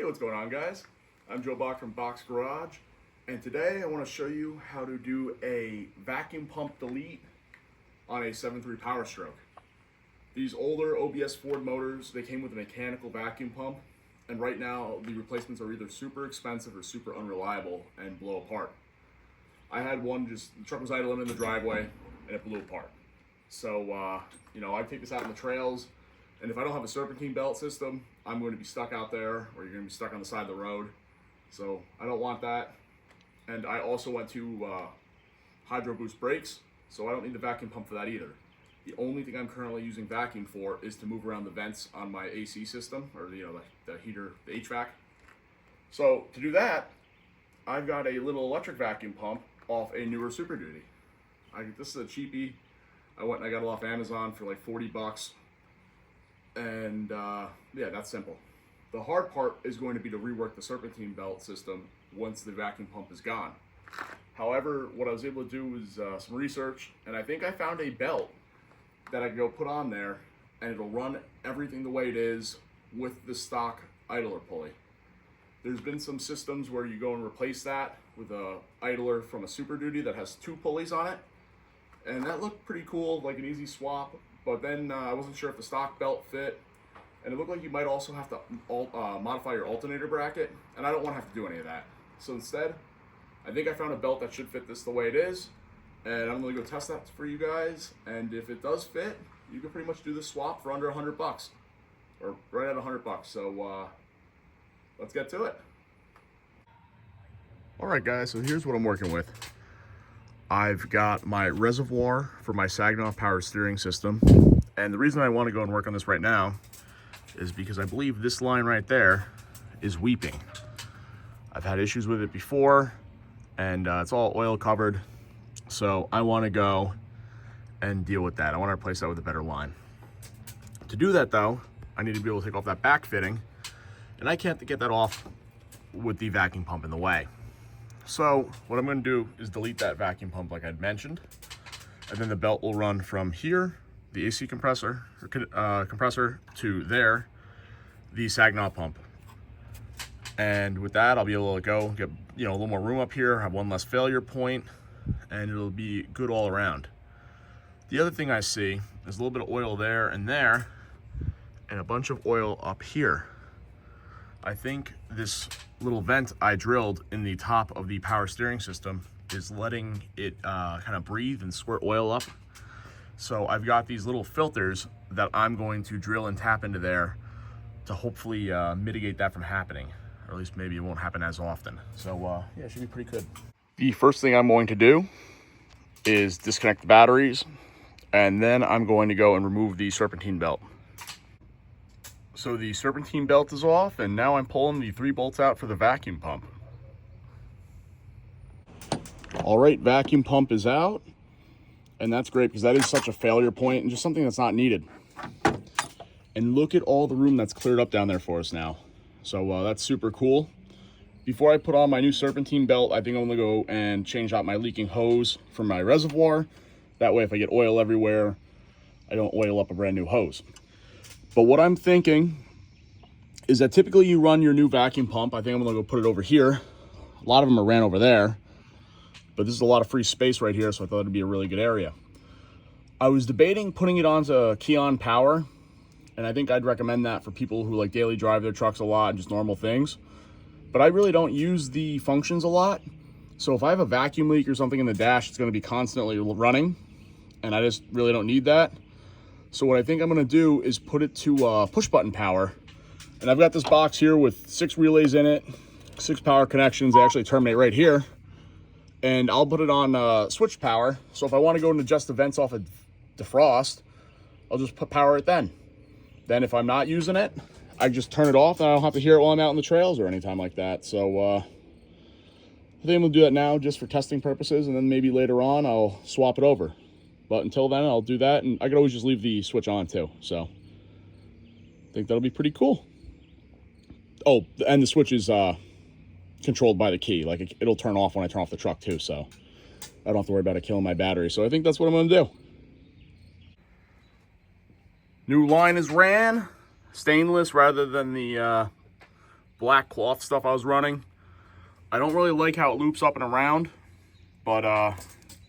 Hey, what's going on, guys? I'm Joe Bach from Bach's Garage, and today I want to show you how to do a vacuum pump delete on a 7.3 Powerstroke. These older OBS Ford motors, they came with a mechanical vacuum pump, and right now the replacements are either super expensive or super unreliable and blow apart. I had one, the truck was idling in the driveway and it blew apart. So, I take this out on the trails, and if I don't have a serpentine belt system, I'm going to be stuck out there, or you're going to be stuck on the side of the road. So I don't want that. And I also went to hydroboost brakes, so I don't need the vacuum pump for that either. The only thing I'm currently using vacuum for is to move around the vents on my AC system, or the heater, the HVAC. So to do that, I've got a little electric vacuum pump off a newer Super Duty. This is a cheapie. I went and I got it off Amazon for like 40 bucks. And yeah, that's simple. The hard part is going to be to rework the serpentine belt system once the vacuum pump is gone. However, what I was able to do was some research, and I think I found a belt that I can go put on there, and it'll run everything the way it is with the stock idler pulley. There's been some systems where you go and replace that with a idler from a Super Duty that has 2 pulleys on it, and that looked pretty cool, like an easy swap. But then I wasn't sure if the stock belt fit, and it looked like you might also have to modify your alternator bracket, and I don't want to have to do any of that. So instead, I think I found a belt that should fit this the way it is, and I'm going to go test that for you guys. And if it does fit, you can pretty much do the swap for under 100 bucks, or right at 100 bucks. So let's get to it. All right, guys. So here's what I'm working with. I've got my reservoir for my Saginaw power steering system, and the reason I want to go and work on this right now is because I believe this line right there is weeping. I've had issues with it before, and it's all oil covered, so I want to go and deal with that. I want to replace that with a better line. To do that, though, I need to be able to take off that back fitting, and I can't get that off with the vacuum pump in the way. So what I'm going to do is delete that vacuum pump like I'd mentioned, and then the belt will run from here, the AC compressor, to there, the Saginaw pump. And with that, I'll be able to go get a little more room up here, have one less failure point, and it'll be good all around. The other thing I see is a little bit of oil there, and a bunch of oil up here. I think this little vent I drilled in the top of the power steering system is letting it kind of breathe and squirt oil up. So I've got these little filters that I'm going to drill and tap into there to hopefully mitigate that from happening, or at least maybe it won't happen as often. So yeah, it should be pretty good. The first thing I'm going to do is disconnect the batteries, and then I'm going to go and remove the serpentine belt. So the serpentine belt is off, and now I'm pulling the 3 bolts out for the vacuum pump. All right, vacuum pump is out, and that's great because that is such a failure point and just something that's not needed. And look at all the room that's cleared up down there for us now. So that's super cool. Before I put on my new serpentine belt, I think I'm gonna go and change out my leaking hose from my reservoir. That way, if I get oil everywhere, I don't oil up a brand new hose. But what I'm thinking is that typically you run your new vacuum pump. I think I'm gonna go put it over here. A lot of them are ran over there, but this is a lot of free space right here, so I thought it'd be a really good area. I was debating putting it onto Keon Power, and I think I'd recommend that for people who like daily drive their trucks a lot and just normal things. But I really don't use the functions a lot. So if I have a vacuum leak or something in the dash, it's gonna be constantly running, and I just really don't need that. So what I think I'm gonna do is put it to push button power. And I've got this box here with 6 relays in it, 6 power connections. They actually terminate right here. And I'll put it on switch power. So if I wanna go and adjust the vents off a defrost, I'll just put it then. Then if I'm not using it, I just turn it off, and I don't have to hear it while I'm out on the trails or anytime like that. So I think I'm gonna do that now just for testing purposes, and then maybe later on I'll swap it over. But until then, I'll do that, and I could always just leave the switch on too. So I think that'll be pretty cool. Oh, and the switch is controlled by the key. Like it'll turn off when I turn off the truck too, so I don't have to worry about it killing my battery. So I think that's what I'm gonna do. New line is ran, stainless rather than the black cloth stuff I was running. I don't really like how it loops up and around, but I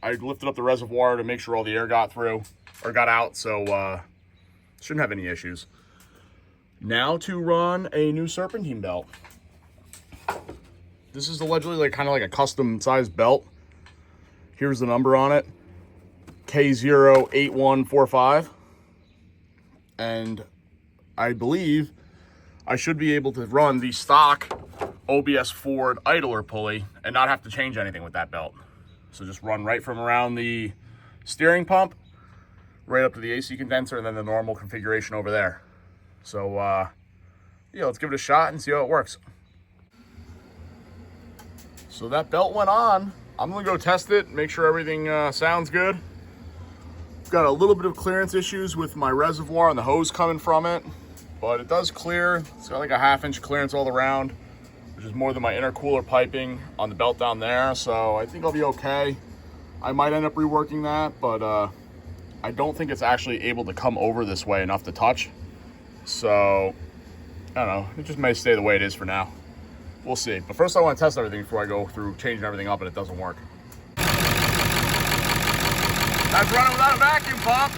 lifted up the reservoir to make sure all the air got through, or got out, so shouldn't have any issues. Now to run a new serpentine belt. This is allegedly like kind of like a custom sized belt. Here's the number on it, K08145. And I believe I should be able to run the stock OBS Ford idler pulley and not have to change anything with that belt. So just run right from around the steering pump right up to the AC condenser and then the normal configuration over there. So yeah, let's give it a shot and see how it works. So that belt went on. I'm gonna go test it, make sure everything sounds good. Got a little bit of clearance issues with my reservoir and the hose coming from it, but it does clear. It's got like a 1/2 inch clearance all around, which is more than my intercooler piping on the belt down there. So I think I'll be okay. I might end up reworking that, but I don't think it's actually able to come over this way enough to touch. So I don't know, it just may stay the way it is for now. We'll see. But first I want to test everything before I go through changing everything up and it doesn't work. That's running without a vacuum pump.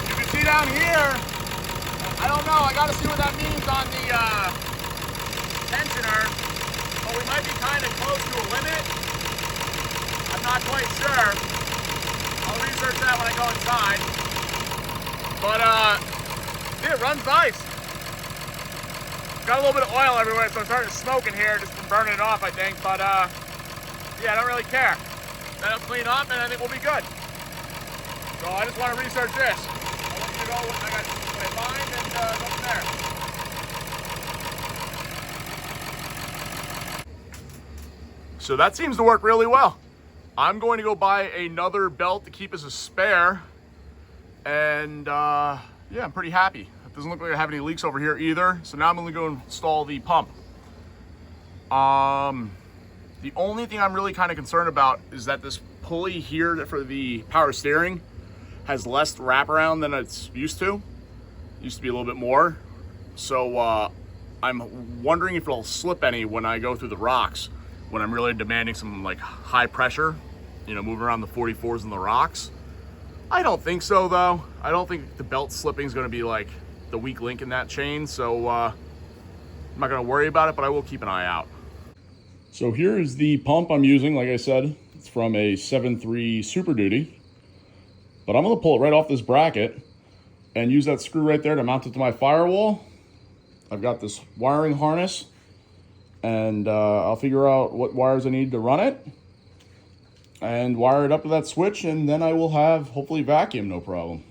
You can see down here, I don't know, I gotta see what that means on the tensioner, but we might be kind of close to a limit. I'm not quite sure. I'll research that when I go inside. But yeah, it runs nice. Got a little bit of oil everywhere, so I'm starting to smoke in here just from burning it off, I think. But yeah, I don't really care. That'll clean up and I think we'll be good. So I just want to research this. I'll let you know what I find and go from there. So that seems to work really well. I'm going to go buy another belt to keep as a spare. And yeah, I'm pretty happy. It doesn't look like I have any leaks over here either. So now I'm going to go install the pump. The only thing I'm really kind of concerned about is that this pulley here for the power steering has less wraparound than it's used to. It used to be a little bit more. So I'm wondering if it'll slip any when I go through the rocks, when I'm really demanding some like high pressure, you know, moving around the 44s and the rocks. I don't think so though. I don't think the belt slipping is going to be like the weak link in that chain. So I'm not going to worry about it, but I will keep an eye out. So here is the pump I'm using. Like I said, it's from a 7.3 Super Duty, but I'm going to pull it right off this bracket and use that screw right there to mount it to my firewall. I've got this wiring harness, and I'll figure out what wires I need to run it and wire it up to that switch, and then I will have hopefully vacuum, no problem.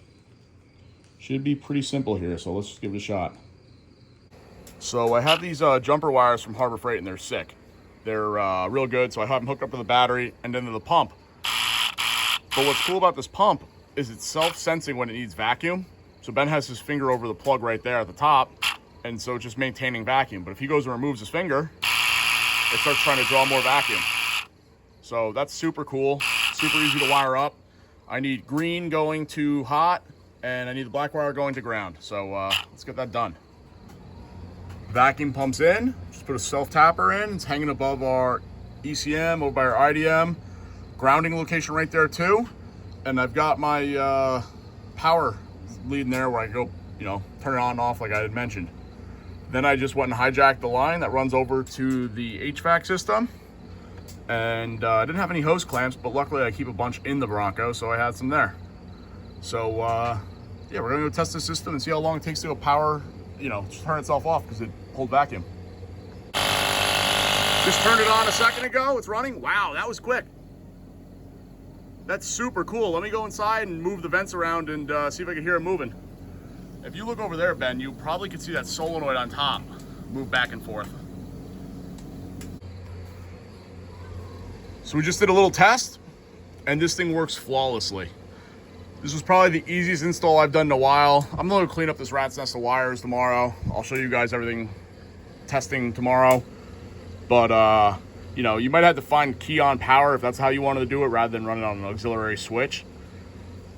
Should be pretty simple here, so let's just give it a shot. So I have these jumper wires from Harbor Freight, and they're sick. They're real good, so I have them hooked up to the battery and then to the pump. But what's cool about this pump is it's self-sensing when it needs vacuum. So Ben has his finger over the plug right there at the top, and so it's just maintaining vacuum. But if he goes and removes his finger, it starts trying to draw more vacuum. So that's super cool, super easy to wire up. I need green going to hot, and I need the black wire going to ground. So let's get that done. Vacuum pumps in, just put a self-tapper in. It's hanging above our ECM, over by our IDM. Grounding location right there too. And I've got my power lead in there where I go, you know, turn it on and off like I had mentioned. Then I just went and hijacked the line that runs over to the HVAC system. And I didn't have any hose clamps, but luckily I keep a bunch in the Bronco, so I had some there. So yeah, we're gonna go test the system and see how long it takes to go power, you know, turn itself off because it pulled vacuum. Just turned it on a second ago, it's running. Wow, that was quick. That's super cool. Let me go inside and move the vents around and see if I can hear it moving. If you look over there, Ben, you probably could see that solenoid on top move back and forth. So we just did a little test, and this thing works flawlessly. This was probably the easiest install I've done in a while. I'm going to clean up this rat's nest of wires tomorrow. I'll show you guys everything testing tomorrow. But, you know, you might have to find key on power if that's how you wanted to do it rather than run it on an auxiliary switch.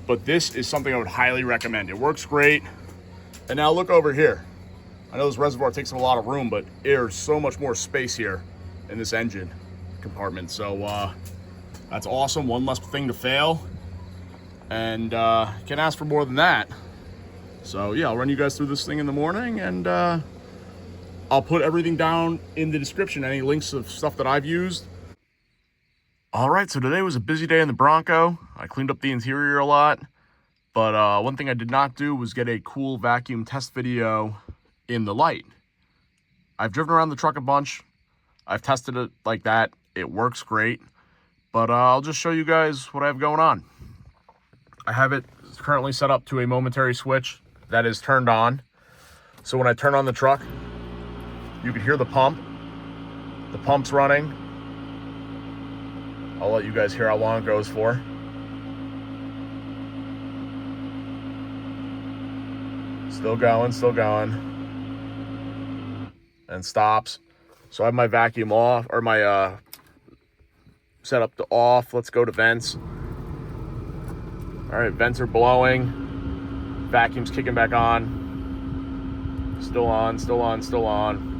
But this is something I would highly recommend. It works great. And now look over here. I know this reservoir takes up a lot of room, but there's so much more space here in this engine compartment. So that's awesome. One less thing to fail. And can't ask for more than that. So yeah, I'll run you guys through this thing in the morning, and I'll put everything down in the description, any links of stuff that I've used. All right, so today was a busy day in the Bronco. I cleaned up the interior a lot, but one thing I did not do was get a cool vacuum test video in the light. I've driven around the truck a bunch. I've tested it like that. It works great, but I'll just show you guys what I have going on. I have it currently set up to a momentary switch that is turned on. So when I turn on the truck, you can hear the pump. The pump's running. I'll let you guys hear how long it goes for. Still going, still going. And stops. So I have my vacuum off, or my set up to off. Let's go to vents. All right, vents are blowing. Vacuum's kicking back on. Still on, still on, still on.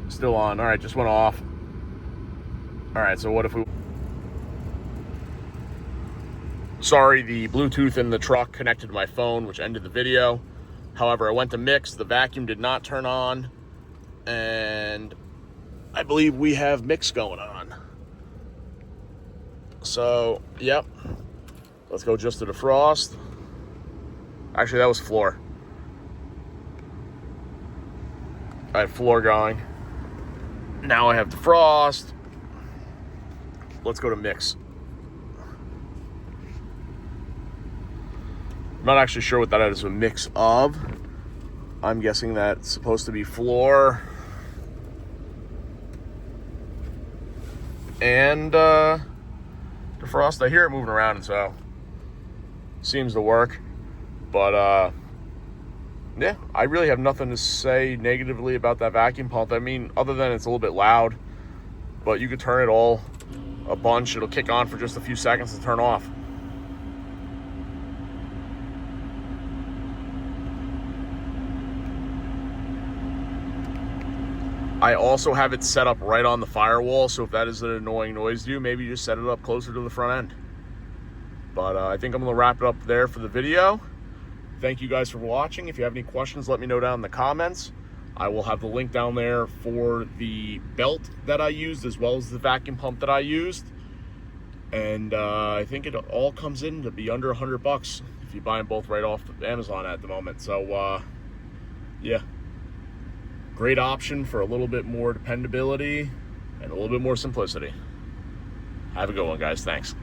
Still on. All right, just went off. All right, so what if we... Sorry, the Bluetooth in the truck connected to my phone, which ended the video. However, I went to mix. The vacuum did not turn on. And I believe we have mix going on. So, yep. Let's go just to defrost. Actually, that was floor. I had floor going. Now I have defrost. Let's go to mix. I'm not actually sure what that is a mix of. I'm guessing that's supposed to be floor and defrost. I hear it moving around, and so seems to work. But yeah, I really have nothing to say negatively about that vacuum pump. I mean, other than it's a little bit loud, but you could turn it all a bunch. It'll kick on for just a few seconds to turn off. I also have it set up right on the firewall, so if that is an annoying noise to you, maybe you just set it up closer to the front end. But I think I'm going to wrap it up there for the video. Thank you guys for watching. If you have any questions, let me know down in the comments. I will have the link down there for the belt that I used, as well as the vacuum pump that I used. And I think it all comes in to be under $100 if you buy them both right off of Amazon at the moment. So yeah, great option for a little bit more dependability and a little bit more simplicity. Have a good one, guys. Thanks.